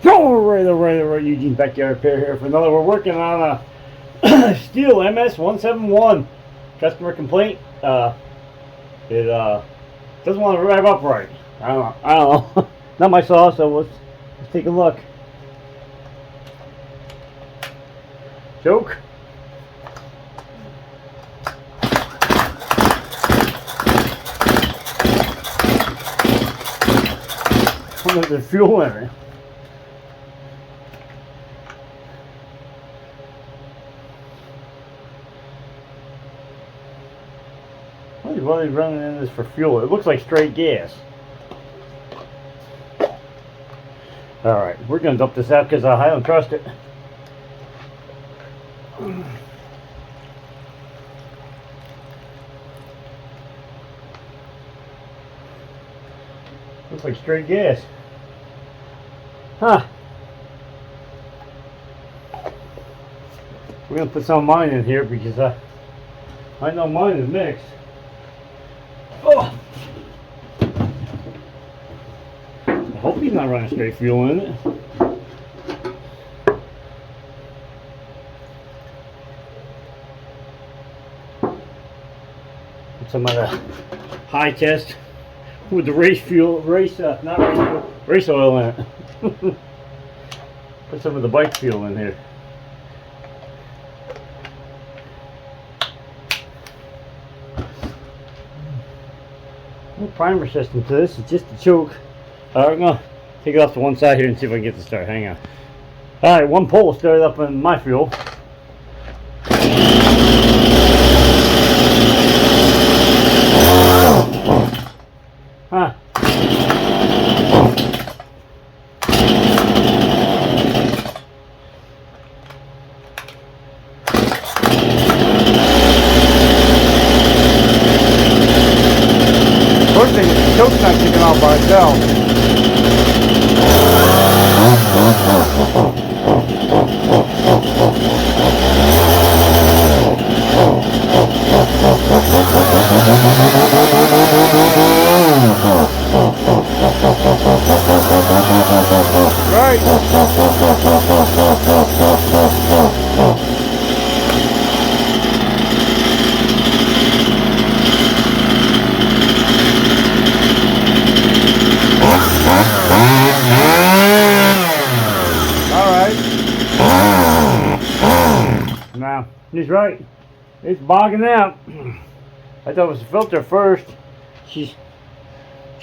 Alright, Eugene's Backyard Repair here for another. We're working on a Stihl Ms171 customer complaint. It doesn't want to rev up right. I don't know. Not my saw, so let's take a look. Choke. There's fuel in it. What are they running in this for fuel? It looks like straight gas. Alright, we're going to dump this out because I don't trust it. Looks like straight gas. Huh. We're going to put some of mine in here because I know mine is mixed. Oh. I hope he's not running straight fuel in it. Put some of the high test with the race oil in it. Put some of the bike fuel in here. No primer system to this, it's just a choke. I'm going to take it off to one side here and see if I can get this started. Hang on. Alright, one pole started up in my fuel. Huh. First thing is the choke's not kicking off by itself. Right. Now, he's right. It's bogging out. I thought it was the filter first. She's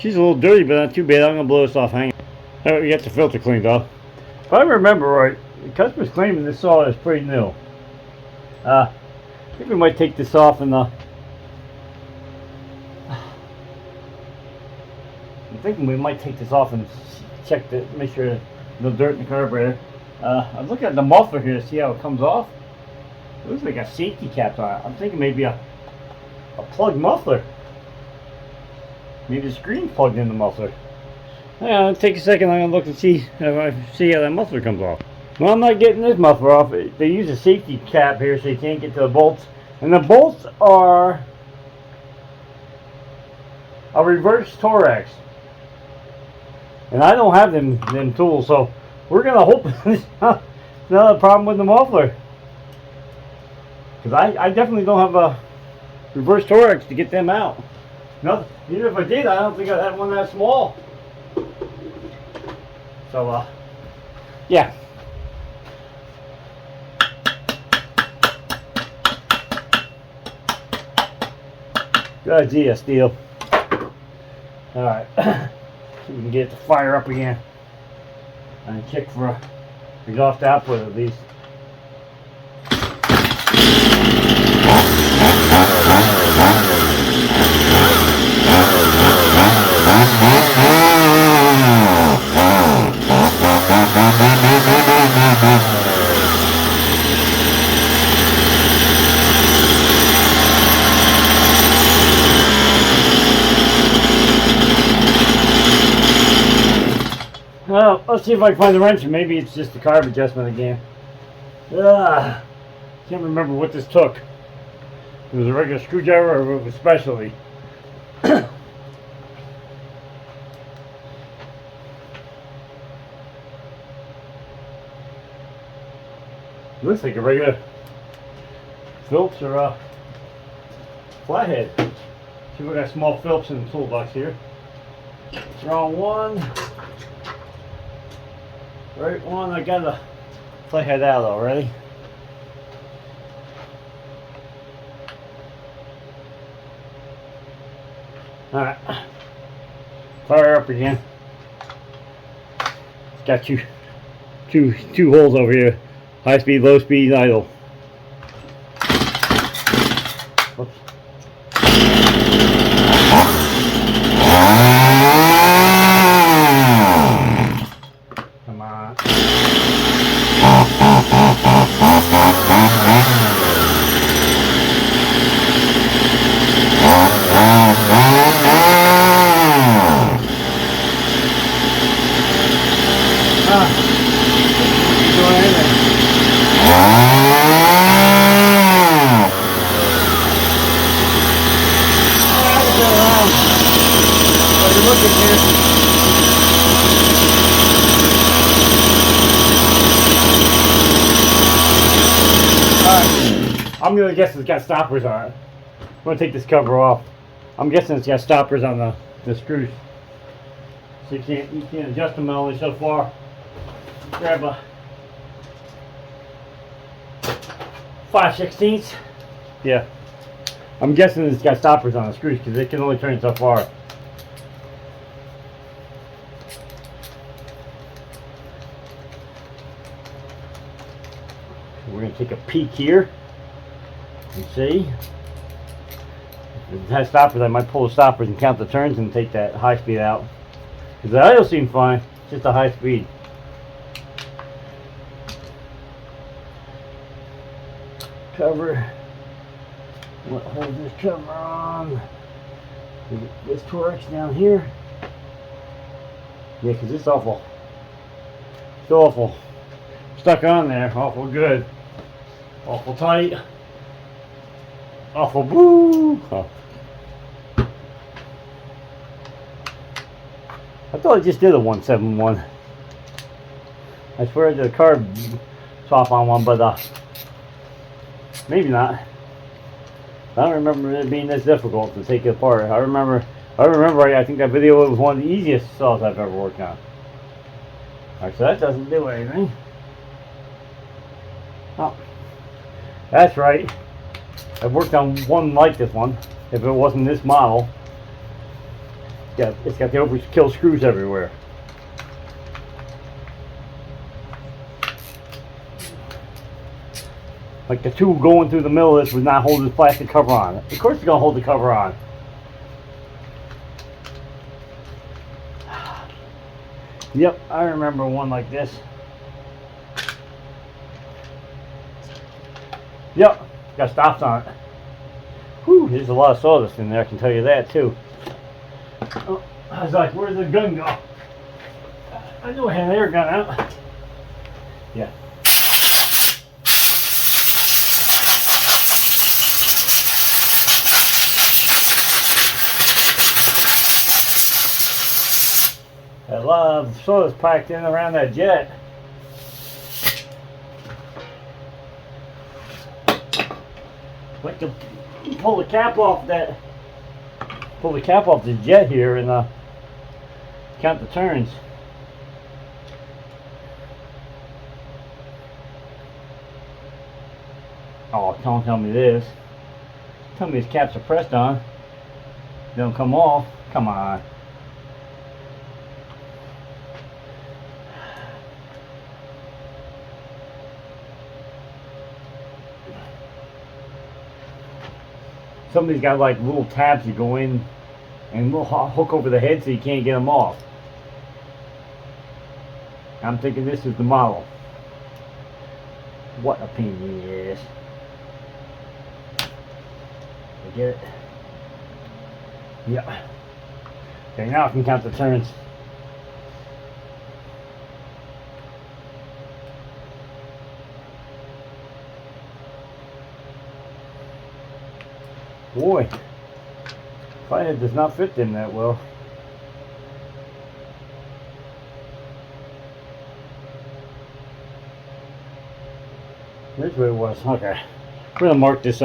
a little dirty, but not too bad. I'm gonna blow this off. Hang on. Alright, we got the filter cleaned off. If I remember right, the customer's claiming this saw is pretty new. I think we might take this off and I'm thinking we might take this off and check to make sure no dirt in the carburetor. I'm looking at the muffler here to see how it comes off. It looks like a safety cap on it. I'm thinking maybe a plug muffler. Maybe the screen's plugged in the muffler. Yeah, take a second. I'm gonna look and see if I see how that muffler comes off. Well, I'm not getting this muffler off. They use a safety cap here so you can't get to the bolts, and the bolts are a reverse Torx, and I don't have them tools, so we're gonna hope it's not a problem with the muffler. Because I definitely don't have a reverse Torx to get them out. No, even if I did, I don't think I'd have one that small. So, yeah. Good idea, Stihl. Alright. See if we can get it to fire up again. And check for exhaust output at least. Well, let's see if I can find the wrench. Maybe it's just the carb adjustment again. Can't remember what this took. It was a regular screwdriver or it was specialty. Looks like a regular Phillips or a flathead. See, we got small Phillips in the toolbox here. Wrong one. Right one. I got the flathead out already. Alright. Fire up again. It's got two holes over here. High speed, low speed, idle. Whoops. Come on. I'm gonna guess it's got stoppers on it. I'm gonna take this cover off. I'm guessing it's got stoppers on the screws. So you can't adjust them only so far. Grab a 5/16. Yeah. I'm guessing it's got stoppers on the screws because it can only turn so far. So we're gonna take a peek here. And see, if it has stoppers, I might pull the stoppers and count the turns and take that high speed out. Because the idle seems fine, it's just a high speed. Cover. What holds this cover on? This Torx down here. Yeah, because it's awful. It's awful. Stuck on there, awful good. Awful tight. Awful boo! Oh. I thought I just did a 171. I swear I did a carb swap on one, but maybe not. I don't remember it being this difficult to take it apart. I remember. I think that video was one of the easiest saws I've ever worked on. Alright, so that doesn't do anything. Oh, that's right. I've worked on one like this one. If it wasn't this model, it's got the overkill screws everywhere. Like the two going through the middle of this would not hold this plastic cover on. Of course it's going to hold the cover on. Yep, I remember one like this. Yep. Got stops on it. Whew, there's a lot of sawdust in there, I can tell you that too. Oh, I was like, where'd the gun go? I knew I had an air gun out. Yeah. A lot of sawdust packed in around that jet. Like to pull the cap off the jet here and count the turns. Oh, don't tell me this. Tell me these caps are pressed on. They don't come off. Come on. Somebody's got like little tabs that go in and little hook over the head so you can't get them off. I'm thinking this is the model. What a pain in the ass. I get it? Yeah. Okay, now I can count the turns. Boy, flathead does not fit them that well. Here's where it was. Okay. We're gonna mark this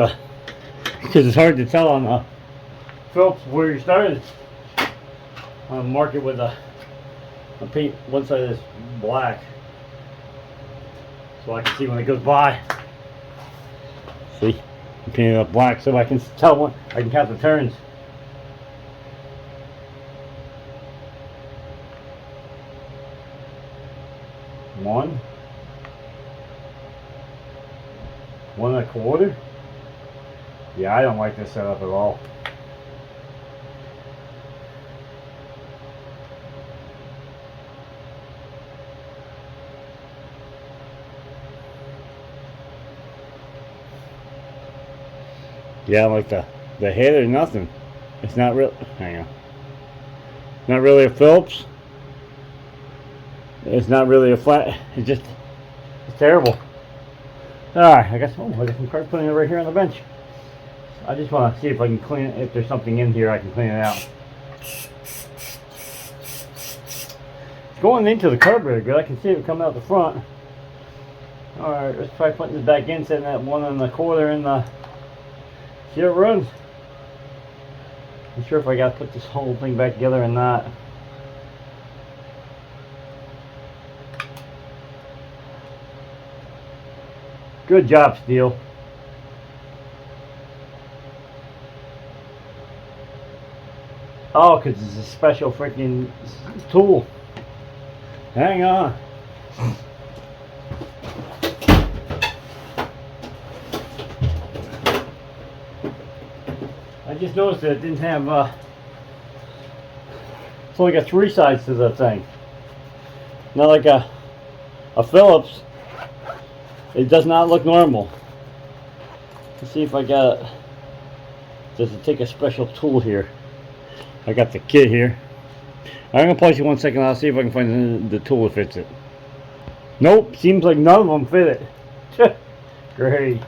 because it's hard to tell on Phillips where you started. I'm gonna mark it with a paint one side is black so I can see when it goes by. See? I'm painting it up black so I can tell when I can count the turns. One. 1 1/4. Yeah, I don't like this setup at all. Yeah, I like the head or nothing. It's not real. Hang on. Not really a Phillips. It's not really a flat. It's just it's terrible. Alright, I got some carb cleaner right here on the bench. I just want to see if I can clean it. If there's something in here, I can clean it out. It's going into the carburetor good. I can see it coming out the front. Alright, let's try putting this back in, setting that 1 1/4 in the. See how it runs. I'm sure if I got to put this whole thing back together or not. Good job, Stihl. Oh, because it's a special freaking tool. Hang on. I just noticed that it didn't have, it's only got 3 sides to the thing. Not like a Phillips. It does not look normal. Let's see if I got, does it take a special tool here? I got the kit here. I'm going to place it 1 second. I'll see if I can find the tool that fits it. Nope, seems like none of them fit it. Great.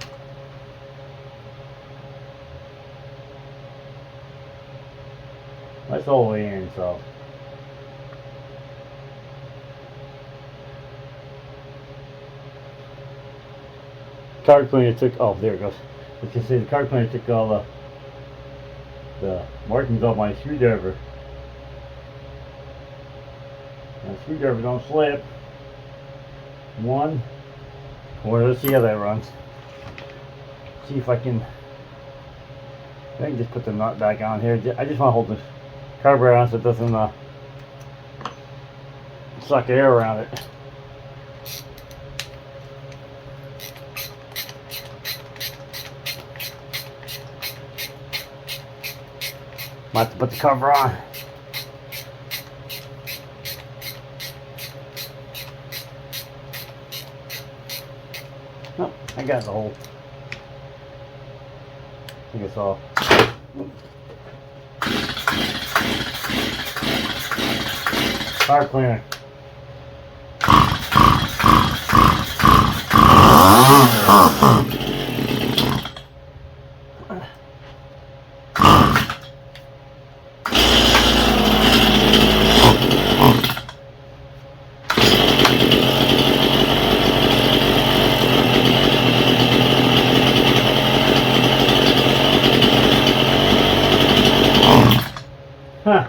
That's all the way in, so. Carb cleaner took, oh, there it goes. Let's just say the carb cleaner took all the markings off my screwdriver. And the screwdriver don't slip. 1 1/4. Let's see how that runs. See if I can just put the nut back on here. I just want to hold the carburetor on so it doesn't suck air around it. Might have to put the cover on. Oh, I got the hole. I think it's all. Carb cleaner. Huh.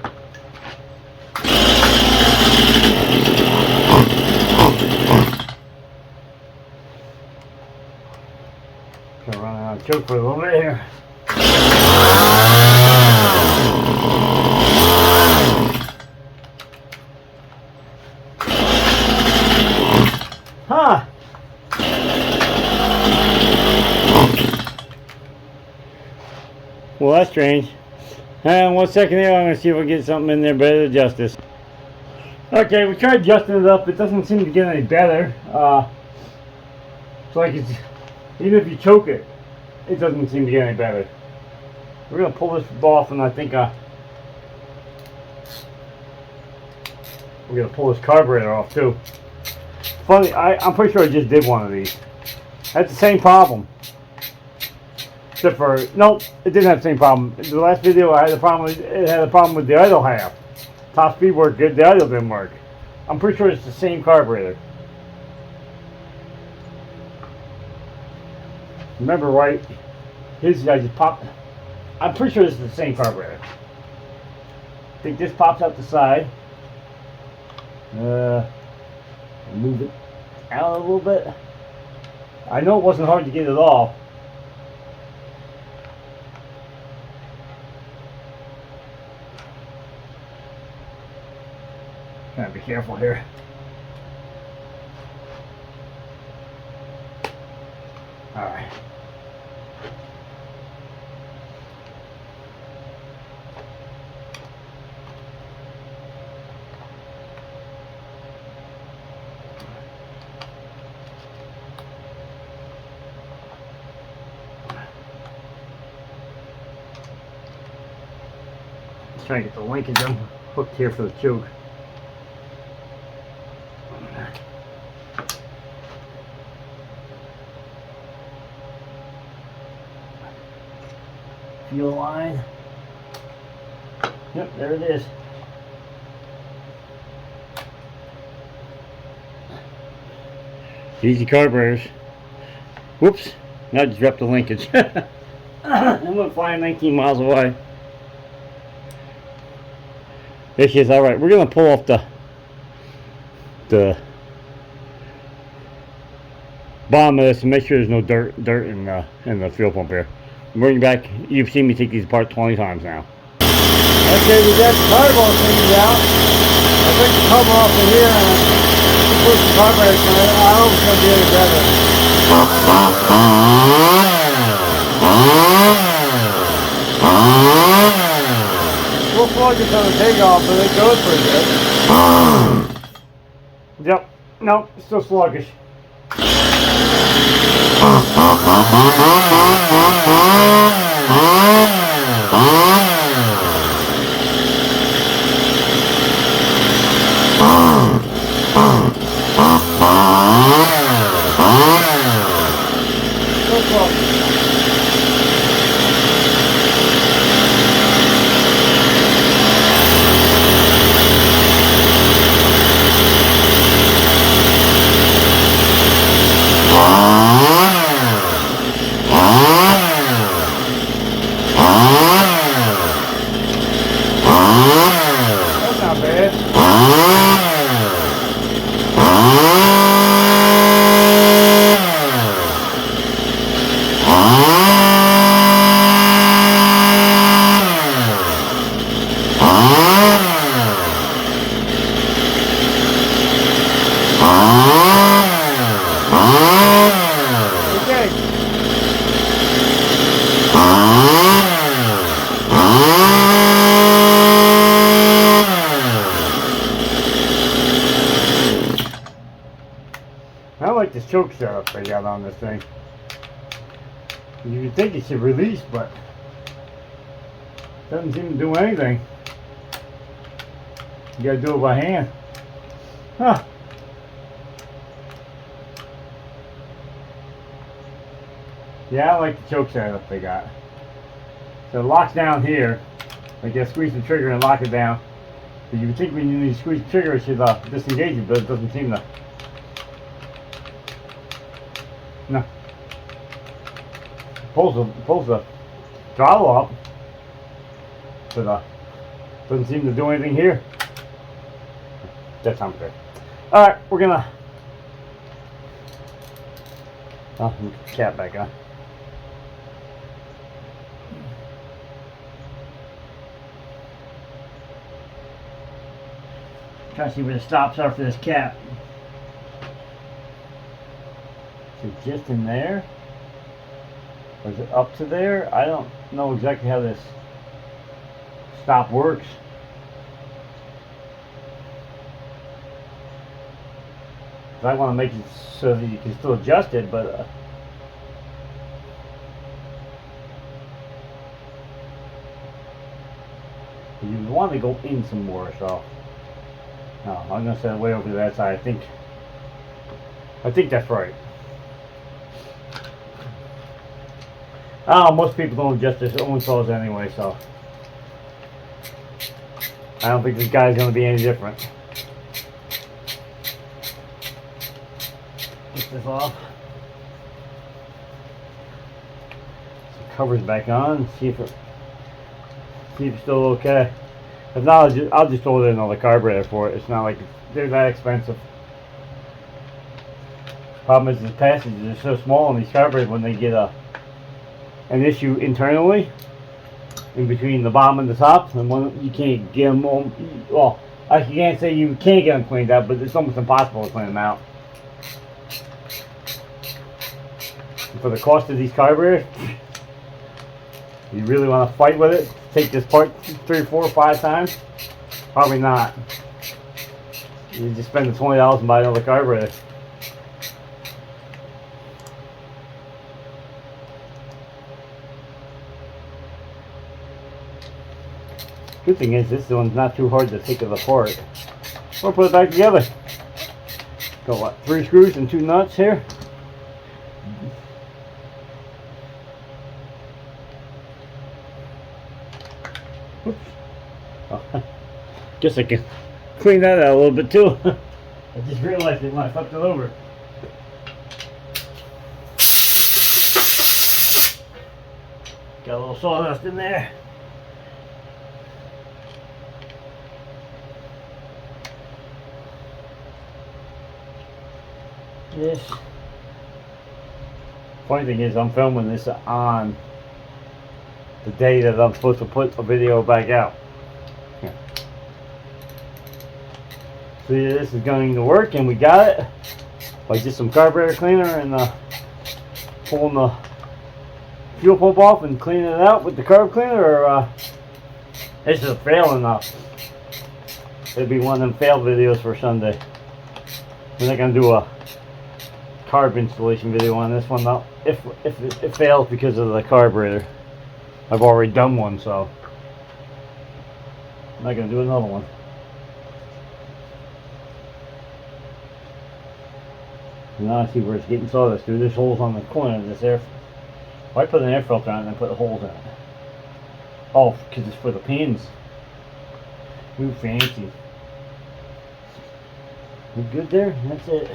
Gonna run out of choke for a little bit here. Huh. Well, that's strange. Hang on 1 second here, I'm going to see if I can get something in there better to adjust this. Okay, we tried adjusting it up. It doesn't seem to get any better. It's like it's, even if you choke it, it doesn't seem to get any better. We're going to pull this off, and I think we're going to pull this carburetor off too. Funny, I'm pretty sure I just did one of these. Had the same problem. Except for, nope, it didn't have the same problem. In the last video I had a problem with, it had a problem with the idle half. Top speed worked good, the idle didn't work. I'm pretty sure it's the same carburetor. remember right, his guy just popped. I'm pretty sure this is the same carburetor. I think this pops out the side. Move it out a little bit. I know it wasn't hard to get it off. Gotta be careful here. Alright. Trying to get the linkage hooked here for the choke. Fuel line. Yep, there it is. Easy carburetors. Whoops, now I just dropped the linkage. I'm gonna fly 19 miles away. There she is. Alright, we're gonna pull off the bottom of this and make sure there's no dirt in the fuel pump here. Bring back. You've seen me take these apart 20 times now. Okay, we got the carb all cleaned out. I took the cover off of here and pushed the carburetor. I hope it's gonna be any better. We'll plug this on the takeoff, but it goes pretty good. Yep. Nope. Still sluggish. I like this choke setup they got on this thing. You would think it should release, but it doesn't seem to do anything. You gotta do it by hand. Huh. Yeah, I like the choke setup they got. So it locks down here. Like you squeeze the trigger and lock it down. But you would think when you squeeze the trigger it should disengage it, but it doesn't seem to. No. Pulls the throttle up, but doesn't seem to do anything here. That sounds good. All right, we're gonna. Oh, cap back on. Try to see where the stops are for this cap. Is it just in there? Or is it up to there? I don't know exactly how this stop works. I want to make it so that you can still adjust it, but you want to go in some more, so no, I'm going to set it way over to that side. I think that's right. Most people don't adjust their own saws anyway, so I don't think this guy's going to be any different. Get this off. covers back on. See if it's still okay. If not, I'll just order another carburetor for it. It's not like they're that expensive. Problem is the passages are so small in these carburetors when they get an issue internally in between the bottom and the top, and when you can't get them on, well, I can't say you can't get them cleaned out, but it's almost impossible to clean them out. And for the cost of these carburetors, you really want to fight with it? Take this part 3, 4, 5 times? Probably not. You just spend the $20 and buy another carburetor. Good thing is this one's not too hard to take it apart. We'll put it back together. Got what, 3 screws and 2 nuts here. Oops. Oh, guess I can clean that out a little bit too. I just realized it when I flipped it over. Got a little sawdust in there. This. Funny thing is, I'm filming this on the day that I'm supposed to put a video back out. Yeah. So yeah, this is going to work, and we got it by just some carburetor cleaner and pulling the fuel pump off and cleaning it out with the carb cleaner. Or this is a fail enough. It'll be one of them fail videos for Sunday. We're not gonna do a carb installation video on this one though. If it fails because of the carburetor, I've already done one, so I'm not gonna do another one. Now I see where it's getting sawdust through. There's holes on the corner of this air. Well, I put an air filter on it and put the holes in it. Oh, because it's for the pins. Ooh, fancy. We good there? That's it.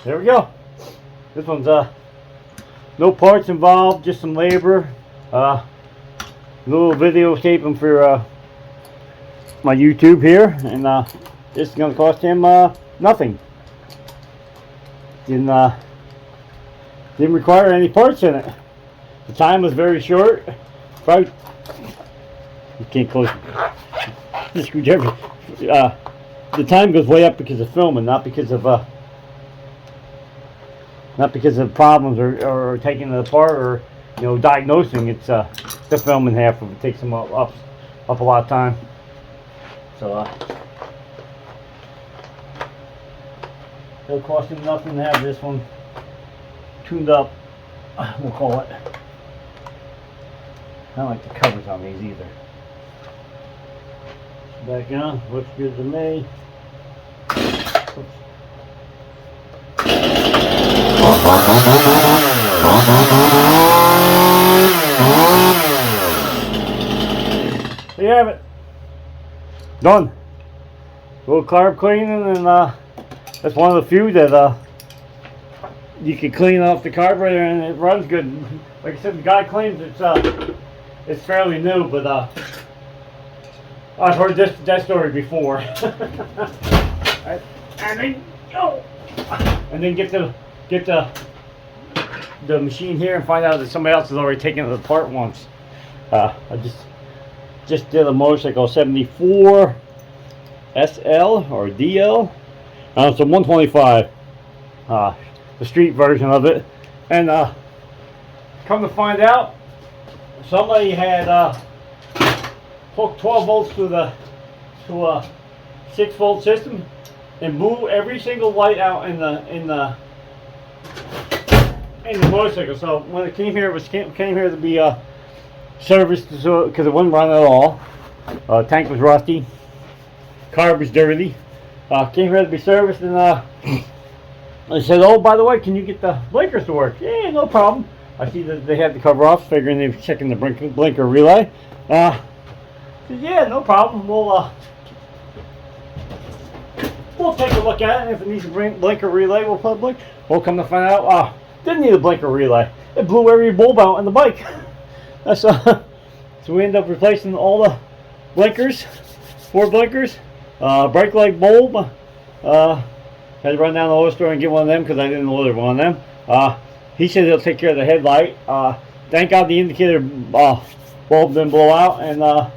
There we go. This one's no parts involved, just some labor. Little videotaping for my YouTube here, and this is going to cost him nothing. Didn't require any parts in it. The time was very short. Probably, you can't close the screwdriver. The time goes way up because of filming, not because of problems or taking it apart or diagnosing. It's the filming half of it takes them up a lot of time. So it'll cost him nothing to have this one tuned up. We'll call it. I don't like the covers on these either. Back on, looks good to me. Oops. There you have it. Done. A little carb cleaning, and that's one of the few that you can clean off the carburetor and it runs good. Like I said, the guy claims it's fairly new, but I've heard that story before. And then get the machine here and find out that somebody else has already taken it apart once. I just did a motorcycle 74 SL or DL. It's a 125. The street version of it, and come to find out, somebody had hooked 12 volts to a 6-volt system and blew every single light out in the motorcycle. So when it came here, came here to be serviced, because it wouldn't run at all. Tank was rusty, carb was dirty. Came here to be serviced, and I said, oh, by the way, can you get the blinkers to work? Yeah, no problem. I see that they had the cover off, figuring they were checking the blinker relay. said, yeah, no problem. We'll take a look at it. If it needs a blinker relay, we'll put a blink. We'll come to find out, didn't need a blinker relay. It blew every bulb out on the bike. That's so we ended up replacing all the blinkers, 4 blinkers, brake light bulb. Had to run down to the oil store and get one of them because I didn't order one of them. He said he'll take care of the headlight. Thank God the indicator bulb didn't blow out, and I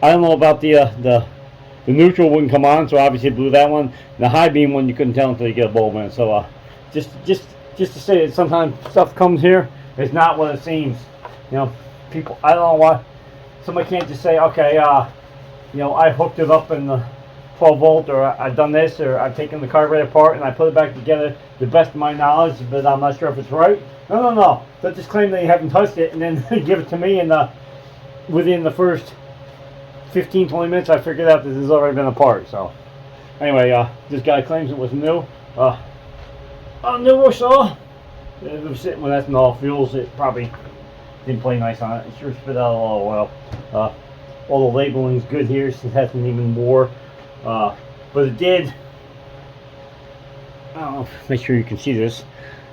don't know about the neutral wouldn't come on, so obviously it blew that one. The high beam one you couldn't tell until you get a bulb in. So just to say that sometimes stuff comes here, it's not what it seems. You know, people, I don't know why somebody can't just say, okay, you know, I hooked it up in the 12 volt, or I've done this, or I've taken the carburetor apart and I put it back together the best of my knowledge, but I'm not sure if it's right. No. Don't just claim that you haven't touched it and then give it to me, and within the first 15-20 minutes I figured out that this has already been apart. So anyway, this guy claims it was new. A newer saw. If it was sitting with ethanol fuels, it probably didn't play nice on it. It sure spit out a lot of oil. All the labeling's good here, so it hasn't even wore. But it did. I don't know. Make sure you can see this.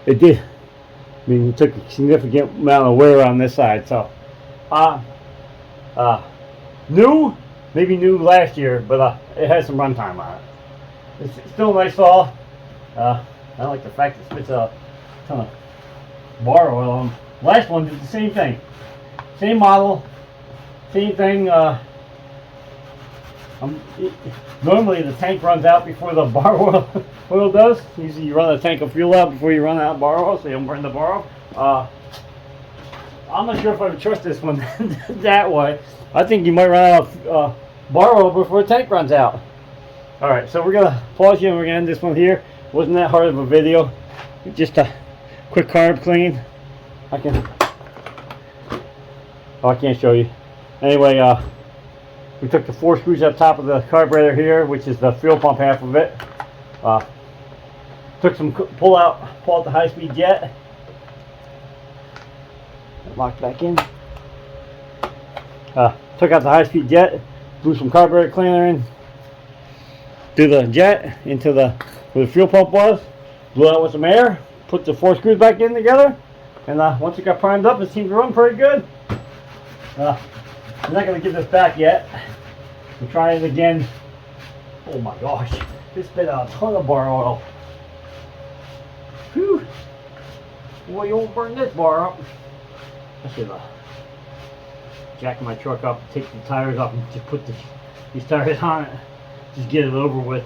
It did. I mean, it took a significant amount of wear on this side. So, new, maybe new last year, but it has some runtime on it. It's still a nice saw. I like the fact it spits a ton of bar oil on. Last one did the same thing. Same model, same thing. Normally the tank runs out before the bar oil does. Usually you run a tank of fuel out before you run out of bar oil, so you don't burn the bar oil. I'm not sure if I would trust this one that way. I think you might run out of bar oil before the tank runs out. Alright, so we're going to pause here and we're going to end this one here. Wasn't that hard of a video. Just a quick carb clean. I can't show you. Anyway, we took the 4 screws up top of the carburetor here, which is the fuel pump half of it. Took some pull out the high-speed jet. Locked back in. Took out the high-speed jet, blew some carburetor cleaner in through the jet into where the fuel pump was, blew out with some air, put the 4 screws back in together, and once it got primed up, it seemed to run pretty good. I'm not going to give this back yet. We'll try it again. Oh my gosh, this spit out a ton of bar oil. Whew. Well, you won't burn this bar up. I should jack my truck up, take the tires off, and just put these tires on it. Just get it over with.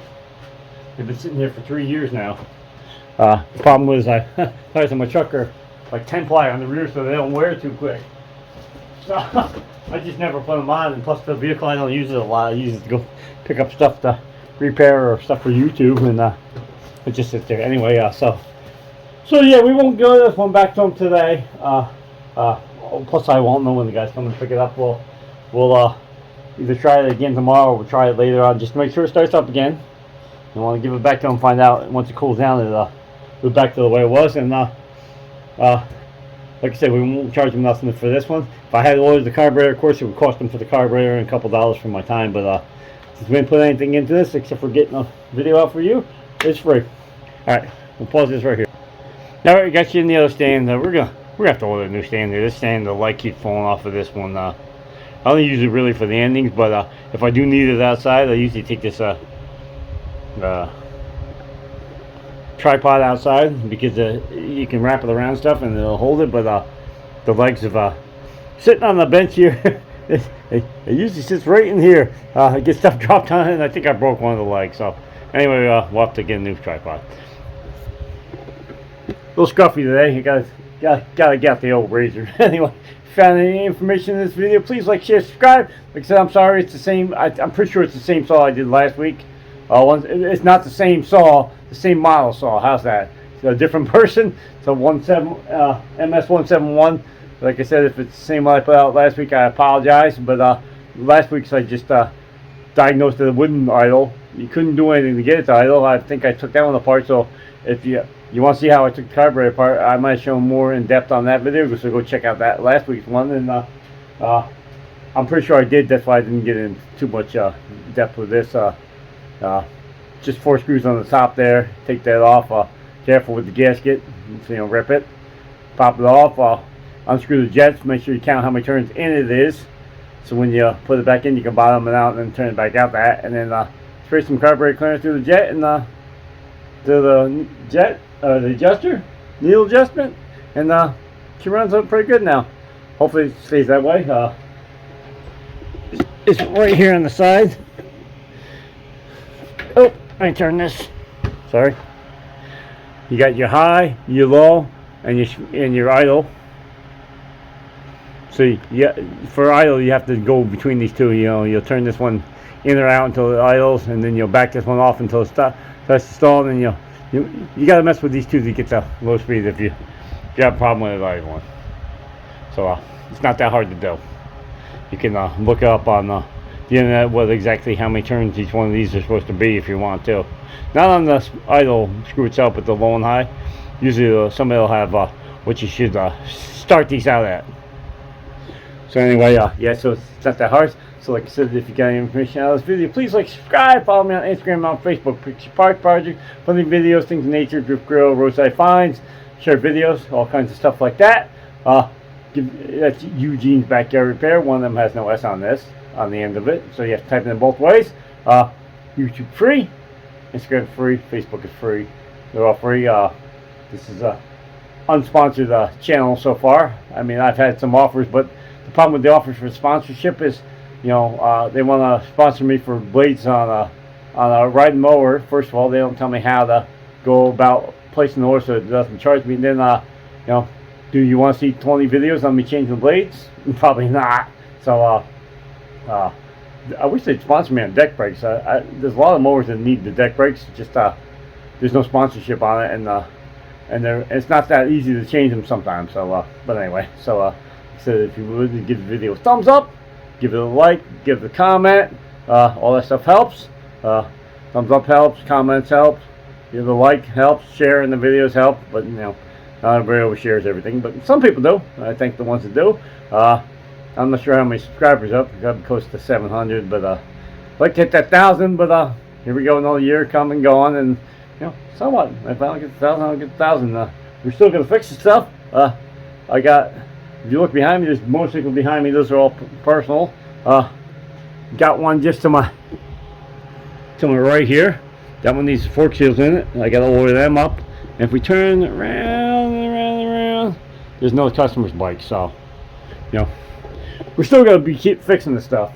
They've been sitting here for 3 years now. The problem was tires on my truck are like 10-ply on the rear, so they don't wear too quick. So I just never put them on, and plus the vehicle I don't use it a lot. I use it to go pick up stuff to repair or stuff for YouTube, and it just sits there. Anyway, so yeah, we won't go this one back to them today. Plus I won't know when the guys come and pick it up. We'll either try it again tomorrow or we'll try it later on just to make sure it starts up again. I want to give it back to them, find out once it cools down, it'll go back to the way it was. And like I said, we won't charge them nothing for this one. If I had ordered the carburetor, of course it would cost them for the carburetor and a couple $dollars for my time, but since we didn't put anything into this except for getting a video out for you, it's free. Alright, we'll pause this right here. Now we got you in the other stand. We're gonna have to order a new stand here. This stand, the light keeps falling off of this one. I only use it really for the endings, but if I do need it outside, I usually take this tripod outside because you can wrap it around stuff and it'll hold it, but the legs of sitting on the bench here, it usually sits right in here. It gets stuff dropped on it, and I think I broke one of the legs. So anyway, we'll have to get a new tripod. A little scruffy today. You gotta get the old razor. Anyway, if you found any information in this video, please like, share, subscribe. Like I said, I'm sorry, it's the same. I'm pretty sure it's the same saw I did last week. It's not the same saw, the same model saw. How's that? It's a different person. It's a Ms171. Like I said, if it's the same one I put out last week, I apologize. But last week's I just diagnosed that it wouldn't idle. You couldn't do anything to get it to idle. I think I took that one apart. So if you want to see how I took the carburetor apart, I might show more in depth on that video. So go check out that last week's one. And I'm pretty sure I did. That's why I didn't get into too much depth with this. Just 4 screws on the top there. Take that off. Careful with the gasket, so you don't rip it. Pop it off. Unscrew the jets. Make sure you count how many turns in it is. So when you put it back in, you can bottom it out and then turn it back out. And then spray some carburetor clearance through the jet and to the jet, the adjuster, needle adjustment, and she runs up pretty good now. Hopefully it stays that way. It's right here on the side. Oh, let me turn this. Sorry. You got your high, your low, and your idle. So for idle, you have to go between these two. You'll turn this one in or out until it idles, and then you'll back this one off until it starts to stall, and then you got to mess with these two to get to low speed if you have a problem with the idle one. So it's not that hard to do. You can look up on the internet what exactly how many turns each one of these are supposed to be if you want to. Not on the idle screw itself, but the low and high. Usually somebody will have what you should start these out at. So anyway, yeah, so it's not that hard. So like I said, if you got any information out of this video, please like, subscribe, follow me on Instagram, on Facebook, Picture Park Project, funny videos, things in nature, drift grill, roadside finds, share videos, all kinds of stuff like that. That's Eugene's Backyard Repair. One of them has no S on this, on the end of it, so you have to type it in both ways. YouTube free, Instagram free, Facebook is free. They're all free. This is a unsponsored channel so far. I mean, I've had some offers, but the problem with the offers for sponsorship is, they want to sponsor me for blades on a riding mower. First of all, they don't tell me how to go about placing the order, so it doesn't charge me. And then, do you want to see 20 videos on me changing blades? Probably not. So, I wish they'd sponsor me on deck brakes. There's a lot of mowers that need the deck brakes. Just there's no sponsorship on it, and it's not that easy to change them sometimes. So, but anyway, so if you would give the video a thumbs up, give it a like, give it a comment. All that stuff helps. Thumbs up helps, comments help, give it a like helps, sharing the videos help. But not everybody overshares everything, but some people do. I think the ones that do. I'm not sure how many subscribers up. I've got close to 700, but I'd like to hit that 1,000. But here we go, another year come and gone, and so what? If I don't get 1,000, I'll get 1,000. We're still gonna fix the stuff. I got. If you look behind me, there's a motorcycle behind me. Those are all personal. Got one just to my right here. That one needs fork seals in it. I got to order them up. And if we turn around and around and around, there's no customer's bike. So, we're still gonna keep fixing the stuff.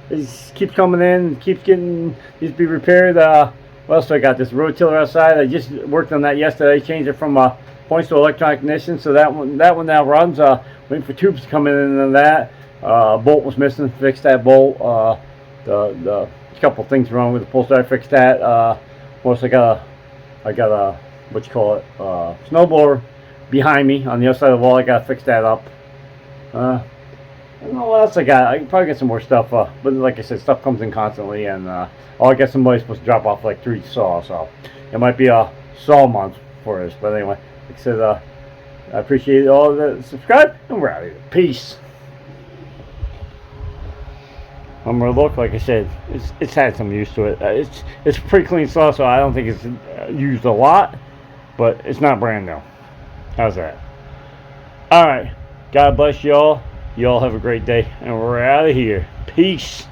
It just keeps coming in, needs to be repaired. What else do I got? This rotiller outside. I just worked on that yesterday. Changed it from points to electronic ignition, so that one now runs. Waiting for tubes to come in and that. Bolt was missing. Fixed that bolt. The couple things wrong with the pull start. Fixed that. Plus I got a what you call it, snowblower behind me on the other side of the wall. I got to fix that up. I don't know what else I got. I can probably get some more stuff. But like I said, stuff comes in constantly, and I guess somebody's supposed to drop off like 3 saws, so it might be a saw month for us. But anyway, like I said, I appreciate all the subscribe, and we're out of here. Peace. I'm gonna look, like I said, it's had some use to it. It's pretty clean saw, so I don't think it's used a lot, but it's not brand new. How's that? All right. God bless y'all. Y'all have a great day, and we're out of here. Peace.